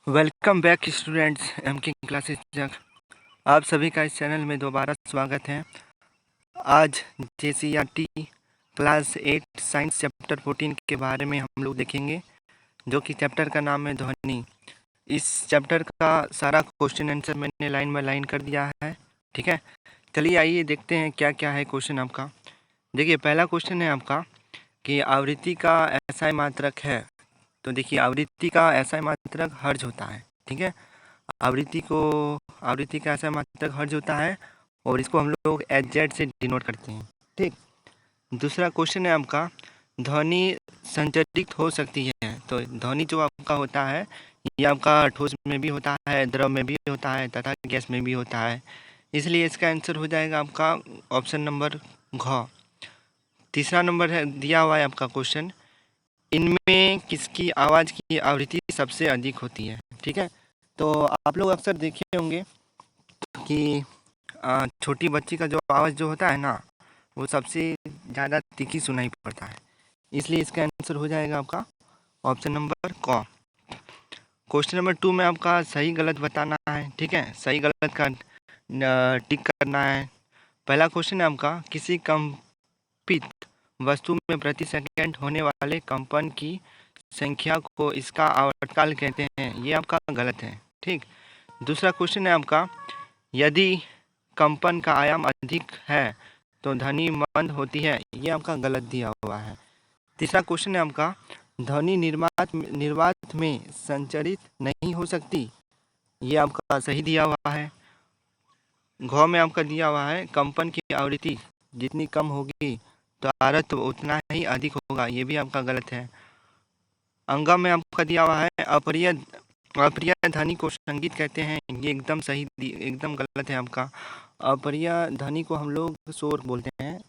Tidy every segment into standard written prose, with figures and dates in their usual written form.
Welcome back students M के classes तक आप सभी का इस चैनल में दोबारा स्वागत है। आज JCERT क्लास 8 साइंस चैप्टर 14 के बारे में हम लोग देखेंगे, जो कि चैप्टर का नाम है ध्वनि। इस चैप्टर का सारा क्वेश्चन आंसर मैंने लाइन बाय लाइन कर दिया है। ठीक है, चलिए आइए देखते हैं क्या क्या है क्वेश्चन आपका। देखिए, पहला क्वेश्चन है आपका कि आवृत्ति का SI मात्रक है। तो देखिए, आवृत्ति का SI मात्रक हर्ज होता है। ठीक है, आवृत्ति का SI मात्रक हर्ज होता है और इसको हम लोग HZ से डिनोट करते हैं। ठीक, दूसरा क्वेश्चन है आपका, ध्वनि संचरित हो सकती है। तो ध्वनि जो आपका होता है, ये आपका ठोस में भी होता है, द्रव में भी होता है तथा गैस में भी होता है, इसलिए इसका आंसर हो जाएगा आपका ऑप्शन नंबर घ। तीसरा नंबर है दिया हुआ है आपका क्वेश्चन, इनमें किसकी आवाज़ की आवृत्ति सबसे अधिक होती है। ठीक है, तो आप लोग अक्सर देखे होंगे कि छोटी बच्ची का जो आवाज़ जो होता है ना, वो सबसे ज़्यादा तीखी सुनाई पड़ता है, इसलिए इसका आंसर हो जाएगा आपका ऑप्शन नंबर क। क्वेश्चन नंबर 2 में आपका सही गलत बताना है। ठीक है, सही गलत का टिक करना है। पहला क्वेश्चन है आपका, किसी कंपित वस्तु में प्रति सेकंड होने वाले कंपन की संख्या को इसका आवर्तकाल कहते हैं, ये आपका गलत है। ठीक, दूसरा क्वेश्चन है आपका, यदि कंपन का आयाम अधिक है तो ध्वनि मंद होती है, ये आपका गलत दिया हुआ है। तीसरा क्वेश्चन है आपका, ध्वनि निर्वात में संचरित नहीं हो सकती, ये आपका सही दिया हुआ है। घ में आपका दिया हुआ है, कंपन की आवृत्ति जितनी कम होगी तो आवर्त उतना ही अधिक होगा, ये भी आपका गलत है। अंगा में आपका दिया हुआ है, अप्रिय ध्वनि को संगीत कहते हैं, ये एकदम सही एकदम गलत है आपका। अप्रिय ध्वनि को हम लोग शोर बोलते हैं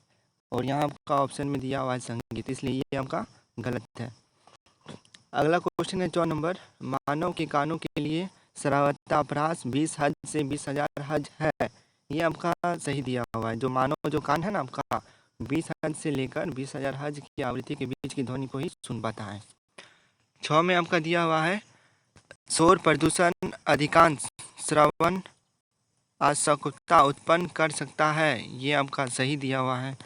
और यहाँ आपका ऑप्शन में दिया हुआ है संगीत, इसलिए ये आपका गलत है। अगला क्वेश्चन है 4 नंबर, मानव के कानों के लिए श्राव्यताभ्रास 20 हज से 20,000 हज है, ये आपका सही दिया हुआ है। जो मानव जो कान है ना आपका, 20 हज से लेकर 20,000 हज की आवृत्ति के बीच की ध्वनि को ही सुन पाता है। 6 में आपका दिया हुआ है, शोर प्रदूषण अधिकांश श्रवण असकुता उत्पन्न कर सकता है, ये आपका सही दिया हुआ है।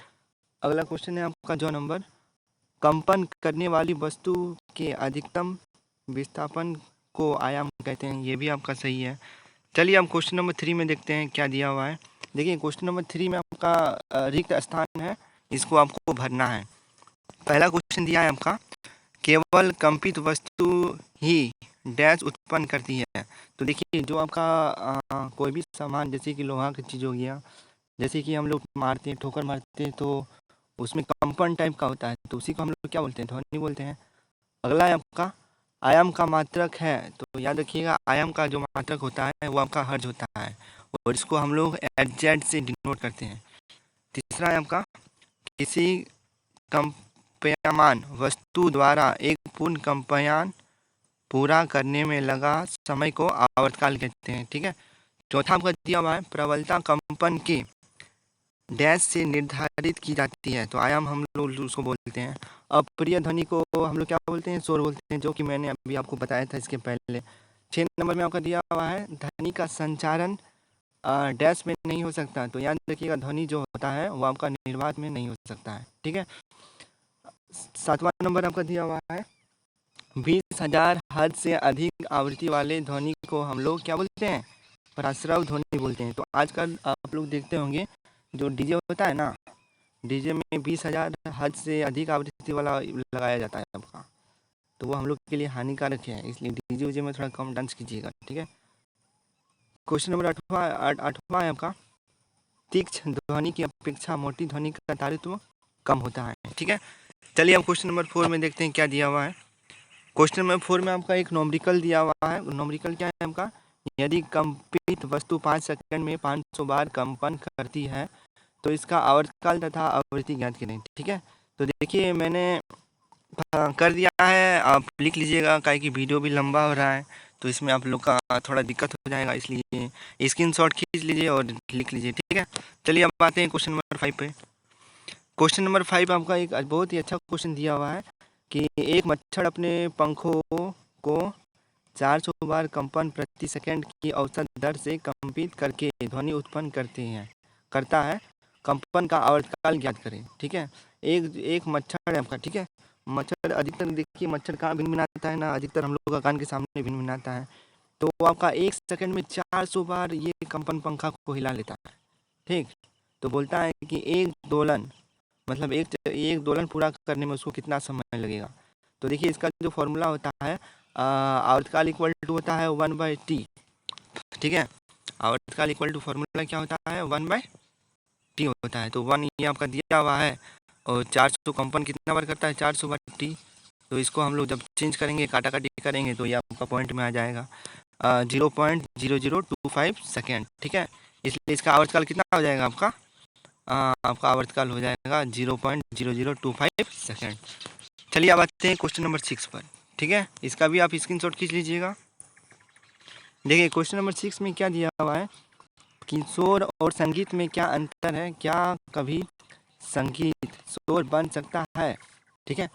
अगला क्वेश्चन है आपका 2 नंबर, कंपन करने वाली वस्तु के अधिकतम विस्थापन को आयाम कहते हैं, ये भी आपका सही है। चलिए हम क्वेश्चन नंबर 3 में देखते हैं क्या दिया हुआ है। देखिए, क्वेश्चन नंबर 3 में आपका रिक्त स्थान है, इसको आपको भरना है। पहला क्वेश्चन दिया है आपका, केवल कंपित वस्तु ही डैश उत्पन्न करती है। तो देखिए, जो आपका कोई भी सामान जैसे कि लोहा की चीज़ हो गया, जैसे कि हम लोग मारते हैं, ठोकर मारते हैं, तो उसमें कंपन टाइप का होता है, तो उसी को हम लोग क्या बोलते हैं, ध्वनि बोलते हैं। अगला है आपका, आयाम का मात्रक है। तो याद रखिएगा, आयाम का जो मात्रक होता है वो आपका हर्ज होता है और इसको हम लोग HZ से डिनोट करते हैं। तीसरा है आपका, किसी कंपयमान वस्तु द्वारा एक पूर्ण कंपयान पूरा करने में लगा समय को आवर्तकाल कहते हैं। ठीक है, चौथा आपका दिया हुआ है, प्रबलता कंपन के डैश से निर्धारित की जाती है। तो आयाम हम लोग उसको बोलते हैं। अप्रिय ध्वनि को हम लोग क्या बोलते हैं, शोर बोलते हैं, जो कि मैंने अभी आपको बताया था इसके पहले। 6 नंबर में आपका दिया हुआ है, ध्वनि का संचारण डैश में नहीं हो सकता। तो याद रखिएगा, ध्वनि जो होता है वो आपका निर्वात में नहीं हो सकता है। ठीक है, 7वां नंबर आपका दिया हुआ है, 20,000 हद से अधिक आवृत्ति वाले ध्वनि को हम लोग क्या बोलते हैं, पराश्रव ध्वनि बोलते हैं। तो आजकल आप लोग देखते होंगे, जो डीजे होता है ना, डीजे में 20,000 हद से अधिक आवृत्ति वाला लगाया जाता है आपका, तो वो हम लोग के लिए हानिकारक है, इसलिए डीजे उजे में थोड़ा कम डांस कीजिएगा। ठीक है, क्वेश्चन नंबर 8वां है आपका, तीक्ष्ण ध्वनि की अपेक्षा मोटी ध्वनि का तारित्व कम होता है। ठीक है, चलिए हम क्वेश्चन नंबर 4 में देखते हैं क्या दिया हुआ है। क्वेश्चन नंबर 4 में आपका एक नोमरिकल दिया हुआ है। नोमरिकल क्या है आपका, यदि कंपित वस्तु 5 सेकंड में 500 बार कंपन करती है तो इसका आवर्तकाल तथा आवृत्ति ज्ञात करें। ठीक है, तो देखिए मैंने कर दिया है, आप लिख लीजिएगा, काहे कि वीडियो भी लंबा हो रहा है, तो इसमें आप लोग का थोड़ा दिक्कत हो जाएगा, इसलिए स्क्रीनशॉट खींच लीजिए और लिख लीजिए। ठीक है, चलिए अब आते हैं क्वेश्चन नंबर 5 पे। क्वेश्चन नंबर 5 आपका एक बहुत ही अच्छा क्वेश्चन दिया हुआ है कि एक मच्छर अपने पंखों को 400 बार कंपन प्रति सेकंड की औसत दर से कंपित करके ध्वनि उत्पन्न करता है। कंपन का आवर्तकाल ज्ञात करें। ठीक है, एक मच्छर है आपका। ठीक है, मच्छर अधिकतर देखिए मच्छर कहाँ भिनभिनाता है ना, अधिकतर हम लोग का कान के सामने भिनभिनाता है। तो आपका 1 सेकंड में 400 बार ये कंपन पंखा को हिला लेता है। ठीक, तो बोलता है कि एक दोलन मतलब एक दोलन पूरा करने में उसको कितना समय लगेगा। तो देखिए इसका जो फॉर्मूला होता है आवर्तकाल इक्वल टू होता है 1/t। ठीक है, आवर्तकाल इक्वल टू फॉर्मूला क्या होता है 1/t होता है। तो 1 ये आपका दिया हुआ है और 400 कंपन कितना बार करता है 400/t। तो इसको हम लोग जब चेंज करेंगे काटा काटी करेंगे तो ये आपका पॉइंट में आ जाएगा 0.0025 सेकेंड। ठीक है, इसलिए इसका आवर्तकाल कितना हो जाएगा आपका आवर्तकाल हो जाएगा 0.0025 सेकेंड। चलिए अब आते हैं क्वेश्चन नंबर 6 पर। ठीक है, इसका भी आप स्क्रीनशॉट खींच लीजिएगा। देखिए क्वेश्चन नंबर 6 में क्या दिया हुआ है कि शोर और संगीत में क्या अंतर है, क्या कभी संगीत शोर बन सकता है। ठीक है,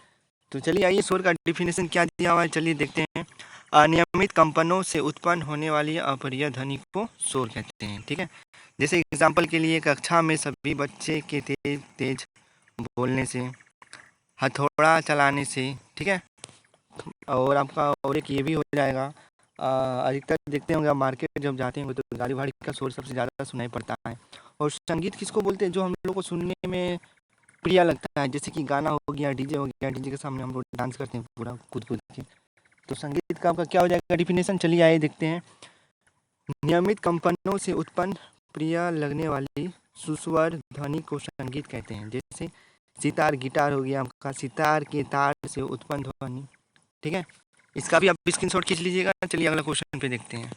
तो चलिए आइए शोर का डिफिनेशन क्या दिया हुआ है चलिए देखते हैं। अनियमित कंपनों से उत्पन्न होने वाली अप्रिय ध्वनि को शोर कहते हैं। ठीक है, जैसे एग्जाम्पल के लिए कक्षा में सभी बच्चे के तेज तेज बोलने से, हथौड़ा चलाने से। ठीक है, और आपका और एक ये भी हो जाएगा अधिकतर देखते होंगे आप मार्केट जब जाते होंगे तो गाड़ी भाड़ी का शोर सबसे ज़्यादा सुनाई पड़ता है। और संगीत किसको बोलते हैं जो हम लोग को सुनने में प्रिय लगता है, जैसे कि गाना हो गया, डीजे हो गया, डीजे के सामने हम लोग डांस करते हैं पूरा कूद कूद के। तो संगीत का आपका क्या हो जाएगा डिफिनेशन, चलिए आइए देखते हैं। नियमित कंपनों से उत्पन्न प्रिय लगने वाली सुस्वर ध्वनि को संगीत कहते हैं। जैसे सितार गिटार हो गया आपका, सितार के तार से उत्पन्न ध्वनि। ठीक है, इसका भी आप स्क्रीनशॉट खींच लीजिएगा। चलिए अगला क्वेश्चन पे देखते हैं।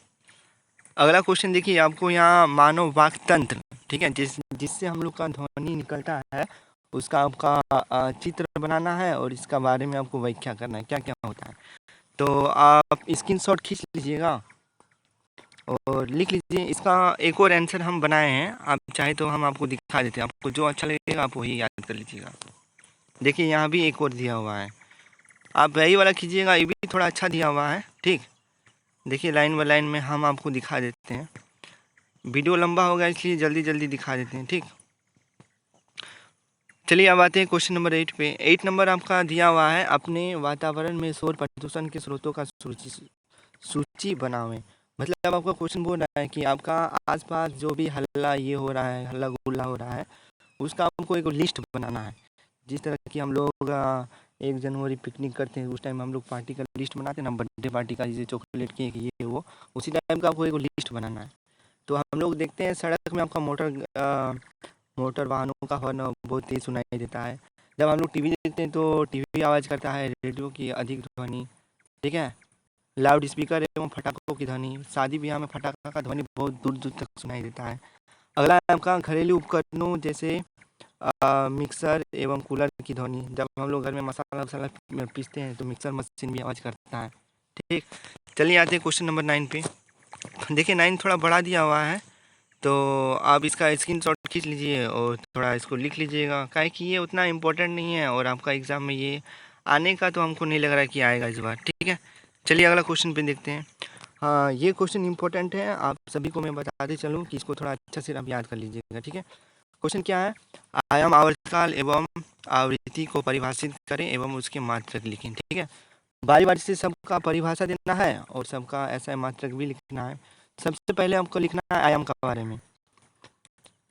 अगला क्वेश्चन देखिए आपको यहाँ मानव वाक तंत्र। ठीक है, जिससे हम लोग का ध्वनि निकलता है उसका आपका चित्र बनाना है और इसका बारे में आपको व्याख्या करना है क्या क्या होता है। तो आप स्क्रीनशॉट खींच लीजिएगा और लिख लीजिए। इसका एक और आंसर हम बनाए हैं, आप चाहे तो हम आपको दिखा देते हैं, आपको जो अच्छा लगेगा आप वही याद कर लीजिएगा। देखिए यहाँ भी एक और दिया हुआ है, आप वही वाला कीजिएगा, ये भी थोड़ा अच्छा दिया हुआ है। ठीक, देखिए लाइन बाय लाइन में हम आपको दिखा देते हैं, वीडियो लंबा होगा इसलिए जल्दी जल्दी दिखा देते हैं। ठीक, चलिए अब आते हैं क्वेश्चन नंबर 8 पे। 8 नंबर आपका दिया हुआ है अपने वातावरण में शोर प्रदूषण के स्रोतों का सूची बनावें। मतलब आपका क्वेश्चन बोल रहा है कि आपका आसपास जो भी हल्ला ये हो रहा है, हल्ला गुल्ला हो रहा है, उसका आपको एक लिस्ट बनाना है। जिस तरह की हम लोग 1 जनवरी पिकनिक करते हैं उस टाइम हम लोग पार्टी का लिस्ट बनाते हैं ना, बर्थडे पार्टी का, जैसे चॉकलेट केक ये वो, उसी टाइम का आपको एक लिस्ट बनाना है। तो हम लोग देखते हैं सड़क में आपका मोटर वाहनों का हॉर्न बहुत तेज सुनाई देता है। जब हम लोग टीवी देखते हैं तो टीवी आवाज़ करता है, रेडियो की अधिक ध्वनि। ठीक है, लाउड स्पीकर एवं फटाकों की ध्वनि, शादी ब्याह में फटाखा का ध्वनि बहुत दूर दूर तक सुनाई देता है। अगला आपका घरेलू उपकरणों जैसे मिक्सर एवं कूलर की ध्वनि, जब हम लोग घर में मसाला वसाला पीसते हैं तो मिक्सर मशीन भी आवाज़ करता है। ठीक, चलिए आते हैं क्वेश्चन नंबर 9 पे। देखिए 9 थोड़ा बड़ा दिया हुआ है, तो आप इसका स्क्रीनशॉट खींच लीजिए और थोड़ा इसको लिख लीजिएगा, काहे कि ये उतना इम्पोर्टेंट नहीं है और आपका एग्ज़ाम में ये आने का तो हमको नहीं लग रहा है कि आएगा इस बार। ठीक है, चलिए अगला क्वेश्चन पे देखते हैं। हाँ, ये क्वेश्चन इंपॉर्टेंट है, आप सभी को मैं बताते चलूँ कि इसको थोड़ा अच्छा से आप याद कर लीजिएगा। ठीक है, क्वेश्चन क्या है, आयाम आवर्तकाल एवं आवृत्ति को परिभाषित करें एवं उसके मात्रक लिखें। ठीक है, बारी बारी से सबका परिभाषा देना है और सबका ऐसा मात्रक भी लिखना है। सबसे पहले आपको लिखना है आयाम के बारे में।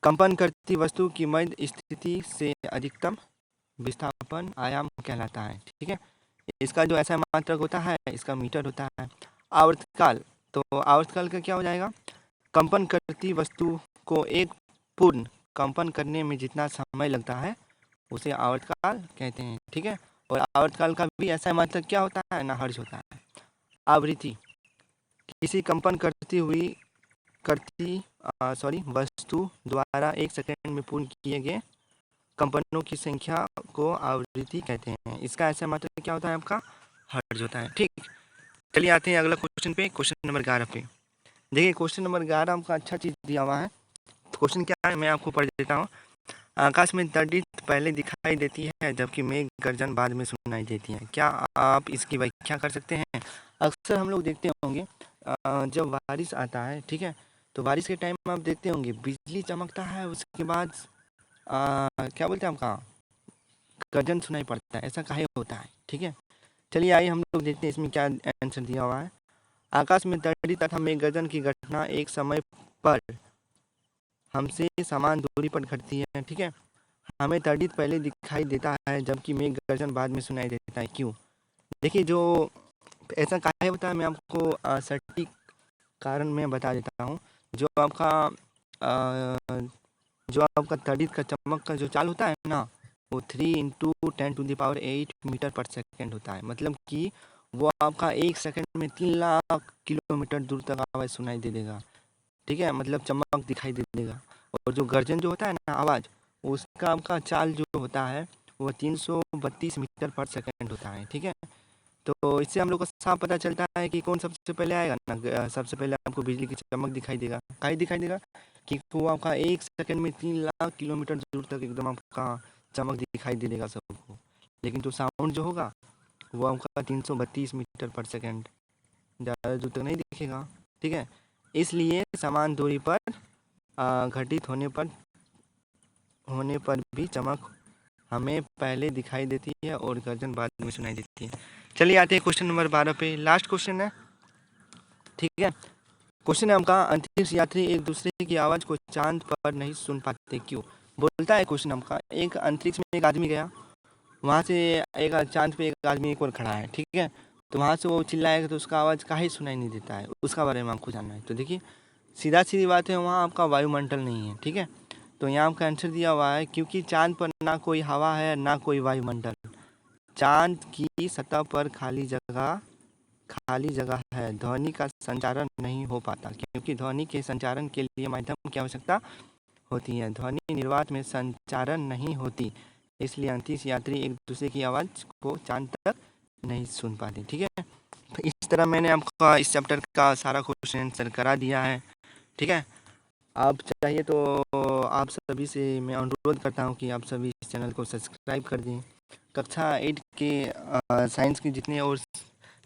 कंपन करती वस्तु की मध्य स्थिति से अधिकतम विस्थापन आयाम कहलाता है। ठीक है, इसका जो ऐसा मात्रक होता है इसका मीटर होता है। आवर्तकाल, तो आवर्तकाल का क्या हो जाएगा, कंपन करती वस्तु को एक पूर्ण कंपन करने में जितना समय लगता है उसे आवर्तकाल कहते हैं। ठीक है, और आवर्तकाल का भी ऐसा मात्रक क्या होता है ना, हर्ट्ज होता है। आवृत्ति, किसी कंपन करती वस्तु द्वारा 1 सेकंड में पूर्ण किए गए कंपनों की संख्या को आवृत्ति कहते हैं। इसका ऐसा मात्रक क्या होता है आपका, हर्ट्ज होता है। ठीक, चलिए आते हैं अगला क्वेश्चन पे, क्वेश्चन नंबर 11 पे। देखिए क्वेश्चन नंबर 11 आपका अच्छा चीज़ दिया हुआ है। क्वेश्चन क्या है मैं आपको पढ़ देता हूँ। आकाश में तड़ित पहले दिखाई देती है जबकि मेघ गर्जन बाद में सुनाई देती है। क्या आप इसकी व्याख्या कर सकते हैं। अक्सर हम लोग देखते होंगे जब बारिश आता है, ठीक है, तो बारिश के टाइम में आप देखते होंगे बिजली चमकता है, उसके बाद क्या बोलते हैं हम, कहाँ गर्जन सुनाई पड़ता है। ऐसा काहे होता है, ठीक है। चलिए आइए हम लोग देखते हैं इसमें क्या आंसर दिया हुआ है। आकाश में तड़ी तथा मेघ गर्जन की घटना एक समय पर हमसे समान दूरी पर घटती है, ठीक है। हमें तड़ित पहले दिखाई देता है जबकि मेघ गर्जन बाद में सुनाई देता है, क्यों? देखिए, जो ऐसा काहे होता है मैं आपको सटीक कारण मैं बता देता हूँ। जो आपका अ, जो आपका तड़ित का चमक का जो चाल होता है ना, वो 3 × 10⁸ मीटर पर सेकेंड होता है। मतलब कि वो आपका 1 सेकंड में 3 लाख किलोमीटर दूर तक आवाज़ सुनाई दे देगा, ठीक है, मतलब चमक दिखाई दे देगा। और जो गर्जन जो होता है ना आवाज़, उसका आपका चाल जो होता है वो 332 मीटर पर सेकेंड होता है, ठीक है। तो इससे हम लोग को साफ पता चलता है कि कौन सबसे पहले आएगा ना। सबसे पहले आपको बिजली की चमक दिखाई देगा, काहे दिखाई देगा कि वो आपका 1 सेकंड में 3 लाख किलोमीटर दूर तक एकदम आपका चमक दिखाई दे देगा सबको। लेकिन जो साउंड जो होगा वो आपका 332 मीटर पर सेकेंड, ज़्यादा दूर तक नहीं दिखेगा, ठीक है। इसलिए समान दूरी पर घटित होने पर भी चमक हमें पहले दिखाई देती है और गर्जन बाद में सुनाई देती है। चलिए आते हैं क्वेश्चन नंबर 12 पे, लास्ट क्वेश्चन है, ठीक है। क्वेश्चन है आपका, अंतरिक्ष यात्री एक दूसरे की आवाज़ को चांद पर नहीं सुन पाते, क्यों? बोलता है क्वेश्चन आपका, एक अंतरिक्ष में एक आदमी गया, वहाँ से एक चांद पे एक आदमी एक और खड़ा है, ठीक है। तो वहाँ से वो चिल्लाएगा तो उसका आवाज़ काहे सुनाई नहीं देता है, उसका बारे में आपको जानना है। तो देखिए, सीधा सीधी बात है, वहाँ आपका वायुमंडल नहीं है, ठीक है। तो यहाँ आपका आंसर दिया हुआ है, क्योंकि चांद पर ना कोई हवा है ना कोई वायुमंडल। चांद की सतह पर खाली जगह है, ध्वनि का संचारण नहीं हो पाता, क्योंकि ध्वनि के संचारण के लिए माध्यम की आवश्यकता होती है। ध्वनि निर्वात में संचारण नहीं होती, इसलिए अंतरिक्ष यात्री एक दूसरे की आवाज़ को चांद तक नहीं सुन पाते, ठीक है। तो इस तरह मैंने आपका इस चैप्टर का सारा क्वेश्चन आंसर करा दिया है, ठीक है। आप चाहिए तो आप सभी से मैं अनुरोध करता हूँ कि आप सभी इस चैनल को सब्सक्राइब कर दें। कक्षा 8 के साइंस के जितने और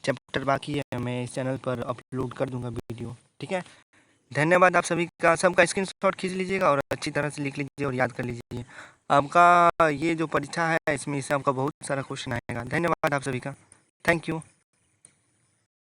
चैप्टर बाकी है मैं इस चैनल पर अपलोड कर दूंगा वीडियो, ठीक है। धन्यवाद आप सभी का, सबका स्क्रीनशॉट खींच लीजिएगा और अच्छी तरह से लिख लीजिए और याद कर लीजिए। आपका ये जो परीक्षा है इसमें इससे आपका बहुत सारा क्वेश्चन आएगा। धन्यवाद आप सभी का, थैंक यू।